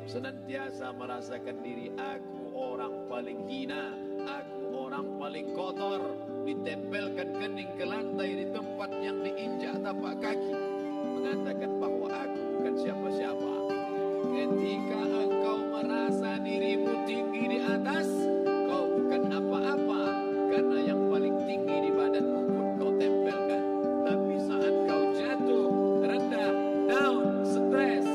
senantiasa merasakan diri aku orang paling hina, aku orang paling kotor, ditempelkan kening ke lantai di tempat yang diinjak tapak kaki, mengatakan bahwa aku bukan siapa-siapa. Ketika engkau merasa dirimu tinggi di atas, kau bukan apa-apa, karena yang paling tinggi di badanmu pun kau tempelkan. Tapi saat kau jatuh, rendah, down, stres,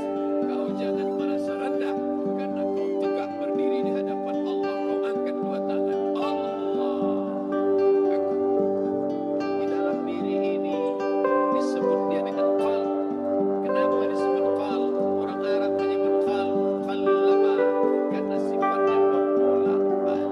kau jangan merasa rendah, karena kau tegak berdiri di hadapan Allah. Kau angkat dua tangan, Allah Akbar. Di dalam diri ini disebut dia dengan qalb. Kenapa disebut qalb? Orang Arab menyebut qalb, qalaba, karena sifatnya berbolak-balik.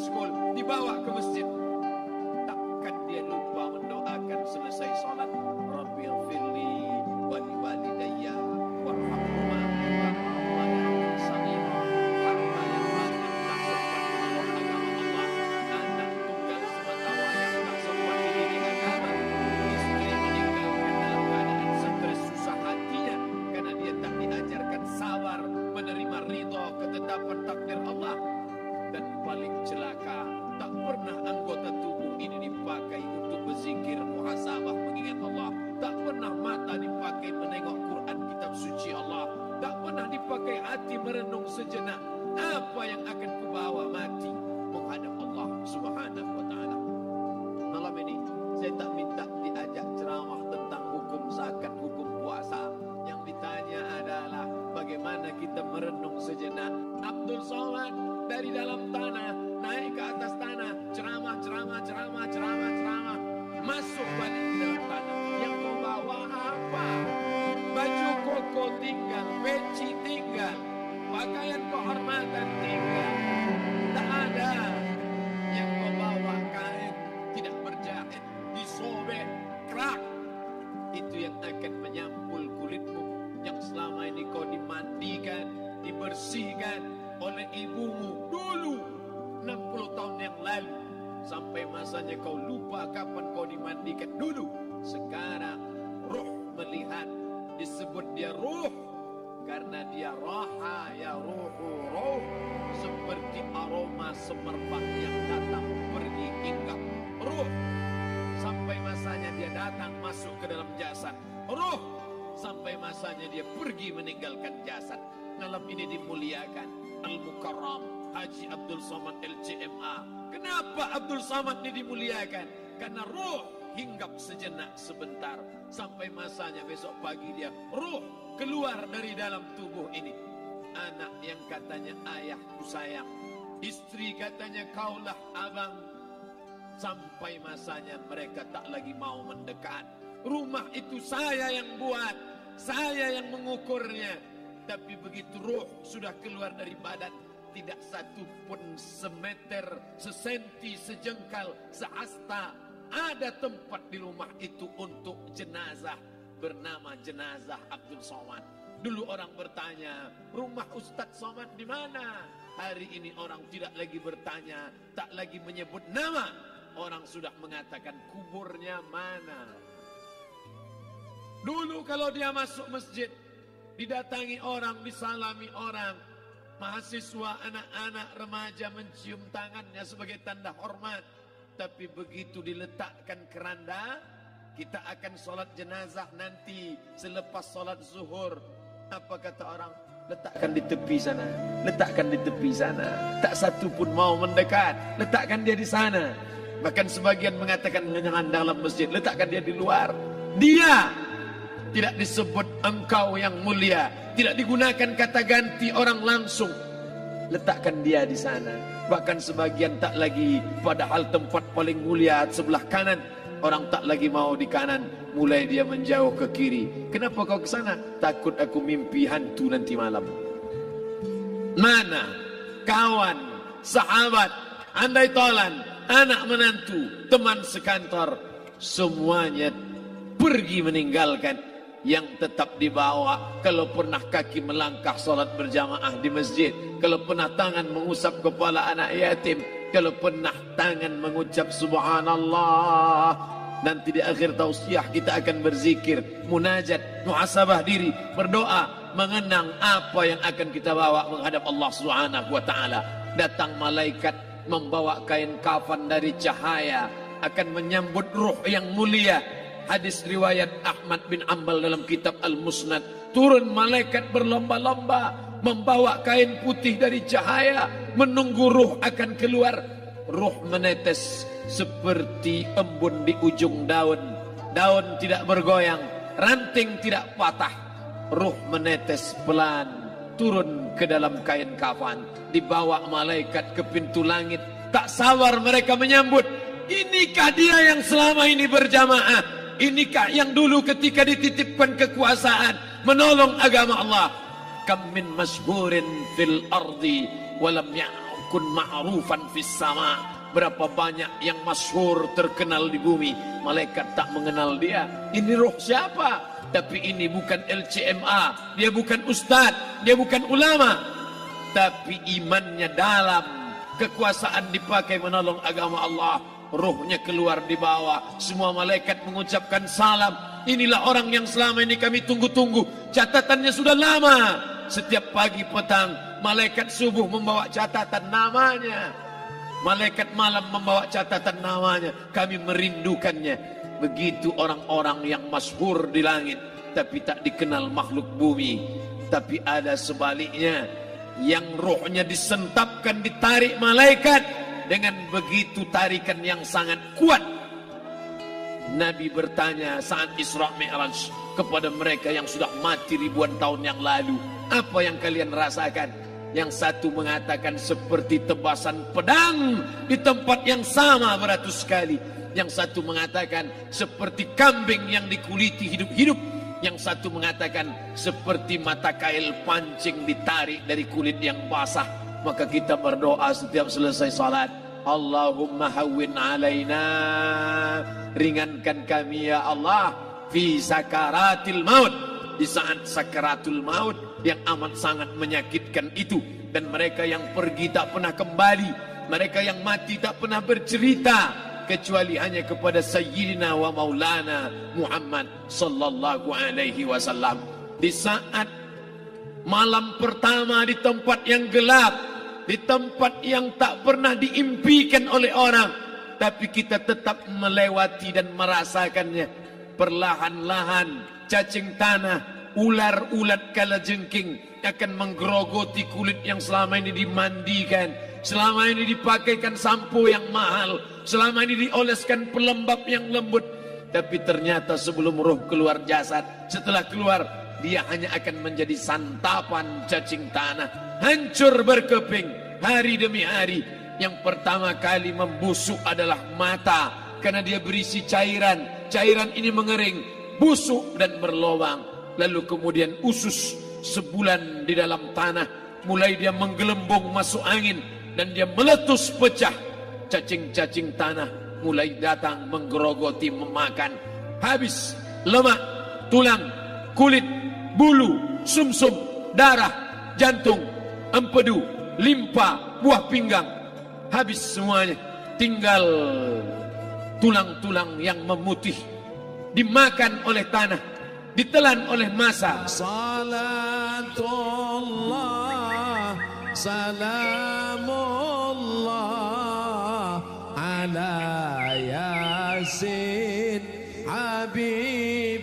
maskul, dibawa ke masjid. Takkan dia lupa mendoakan selesai salat, Rabbil firli wali walidayya warhamhuma kama rabbayani shaghira. Harta yang banyak tak sempat menolong agama Allah, anak tunggal semata wayang tak sempat dididik agama, istri meninggalkan dalam keadaan stres susah hatinya karena dia tak diajarkan sabar menerima ridha ketetapan takdir Allah. Dan paling celaka, tak pernah anggota tubuh ini dipakai untuk berzikir, muhasabah, mengingat Allah. Tak pernah mata dipakai menengok Quran, kitab suci Allah. Tak pernah dipakai hati merenung sejenak apa yang akan kubawa mati menghadap Allah Subhanahu wa ta'ala. Malam ini saya tak minta diajak ceramah tentang hukum zakat, hukum puasa. Yang ditanya adalah bagaimana kita merenung sejenak. Abdul Somad dari dalam tanah naik ke atas tanah, ceramah, masuk balik ke dalam tanah. Yang kau bawa apa? Baju koko tinggal, peci tinggal, pakaian kehormatan tinggal, tak ada. Yang kau bawa kain tidak berjahit, disobek, kerak. Itu yang akan menyampul kulitmu yang selama ini kau dimandikan, dibersihkan oleh ibumu dulu 60 tahun yang lalu, sampai masanya kau lupa kapan kau dimandikan dulu. Sekarang ruh melihat, disebut dia ruh karena dia raha ya ruhu ruh, seperti aroma semerbak yang datang pergi hinggap. Ruh sampai masanya dia datang masuk ke dalam jasad, ruh sampai masanya dia pergi meninggalkan jasad. Malam ini dimuliakan Al-Mukarram Haji Abdul Somad LCMA. Kenapa Abdul Somad ini dimuliakan? Karena ruh hinggap sejenak sebentar, sampai masanya besok pagi dia ruh keluar dari dalam tubuh ini. Anak yang katanya ayahku sayang, istri katanya kaulah abang, sampai masanya mereka tak lagi mau mendekat. Rumah itu saya yang buat, saya yang mengukurnya. Tapi begitu ruh sudah keluar dari badan, tidak satu pun semeter, sesenti, sejengkal, sehasta ada tempat di rumah itu untuk jenazah bernama jenazah Abdul Somad. Dulu orang bertanya, rumah Ustadz Somad di mana? Hari ini orang tidak lagi bertanya, tak lagi menyebut nama. Orang sudah mengatakan kuburnya mana. Dulu kalau dia masuk masjid, didatangi orang, disalami orang, mahasiswa, anak-anak, remaja mencium tangannya sebagai tanda hormat. Tapi begitu diletakkan keranda, kita akan sholat jenazah nanti selepas sholat zuhur. Apa kata orang? Letakkan di tepi sana, letakkan di tepi sana. Tak satu pun mau mendekat, letakkan dia di sana. Bahkan sebagian mengatakan jangan dalam masjid, letakkan dia di luar. Dia tidak disebut engkau yang mulia, tidak digunakan kata ganti orang langsung. Letakkan dia di sana. Bahkan sebagian tak lagi, padahal tempat paling mulia sebelah kanan, orang tak lagi mau di kanan, mulai dia menjauh ke kiri. Kenapa kau ke sana? Takut aku mimpi hantu nanti malam. Mana kawan, sahabat, andai tolan, anak menantu, teman sekantor, semuanya pergi meninggalkan. Yang tetap dibawa, kalau pernah kaki melangkah salat berjamaah di masjid, kalau pernah tangan mengusap kepala anak yatim, kalau pernah tangan mengucap subhanallah. Nanti di akhir tausiah kita akan berzikir, munajat, muhasabah diri, berdoa, mengenang apa yang akan kita bawa menghadap Allah Subhanahu wa ta'ala. Datang malaikat membawa kain kafan dari cahaya, akan menyambut ruh yang mulia. Hadis riwayat Ahmad bin Ambal dalam kitab Al-Musnad. Turun malaikat berlomba-lomba membawa kain putih dari cahaya, menunggu ruh akan keluar. Ruh menetes seperti embun di ujung daun. Daun tidak bergoyang, ranting tidak patah. Ruh menetes pelan, turun ke dalam kain kafan, dibawa malaikat ke pintu langit. Tak sabar mereka menyambut. Inikah dia yang selama ini berjamaah? Inikah yang dulu ketika dititipkan kekuasaan menolong agama Allah? Kam min masyhurin fil ardi walam kun ma'rufan fis sama. Berapa banyak yang masyhur terkenal di bumi, malaikat tak mengenal dia. Ini roh siapa? Tapi ini bukan LCMA, dia bukan ustadz, dia bukan ulama, tapi imannya dalam, kekuasaan dipakai menolong agama Allah. Rohnya keluar di bawah, semua malaikat mengucapkan salam. Inilah orang yang selama ini kami tunggu-tunggu. Catatannya sudah lama. Setiap pagi petang, malaikat subuh membawa catatan namanya, malaikat malam membawa catatan namanya. Kami merindukannya. Begitu orang-orang yang masyhur di langit, tapi tak dikenal makhluk bumi. Tapi ada sebaliknya, yang rohnya disentapkan, ditarik malaikat dengan begitu tarikan yang sangat kuat. Nabi bertanya saat Isra Mi'raj kepada mereka yang sudah mati ribuan tahun yang lalu, apa yang kalian rasakan? Yang satu mengatakan seperti tebasan pedang di tempat yang sama beratus kali. Yang satu mengatakan seperti kambing yang dikuliti hidup-hidup. Yang satu mengatakan seperti mata kail pancing ditarik dari kulit yang basah. Maka kita berdoa setiap selesai salat, Allahumma hawwin alaina, ringankan kami ya Allah, fi sakaratil maut, di saat sakaratul maut yang amat sangat menyakitkan itu. Dan mereka yang pergi tak pernah kembali, mereka yang mati tak pernah bercerita, kecuali hanya kepada Sayyidina wa Maulana Muhammad sallallahu alaihi wasallam. Di saat malam pertama di tempat yang gelap, di tempat yang tak pernah diimpikan oleh orang, tapi kita tetap melewati dan merasakannya. Perlahan-lahan cacing tanah, ular-ulat kalajengking akan menggerogoti kulit yang selama ini dimandikan, selama ini dipakaikan sampo yang mahal, selama ini dioleskan pelembab yang lembut. Tapi ternyata sebelum roh keluar jasad, setelah keluar, dia hanya akan menjadi santapan cacing tanah. Hancur berkeping hari demi hari. Yang pertama kali membusuk adalah mata, karena dia berisi cairan. Cairan ini mengering, busuk dan berlubang. Lalu kemudian usus sebulan di dalam tanah, mulai dia menggelembung masuk angin dan dia meletus pecah. Cacing-cacing tanah mulai datang menggerogoti, memakan. Habis lemak, tulang, kulit, bulu, sumsum, darah, jantung, empedu, limpa, buah pinggang. Habis semuanya, tinggal tulang-tulang yang memutih, dimakan oleh tanah, ditelan oleh massa. Salatullah, salamullah ala yasin habibillah.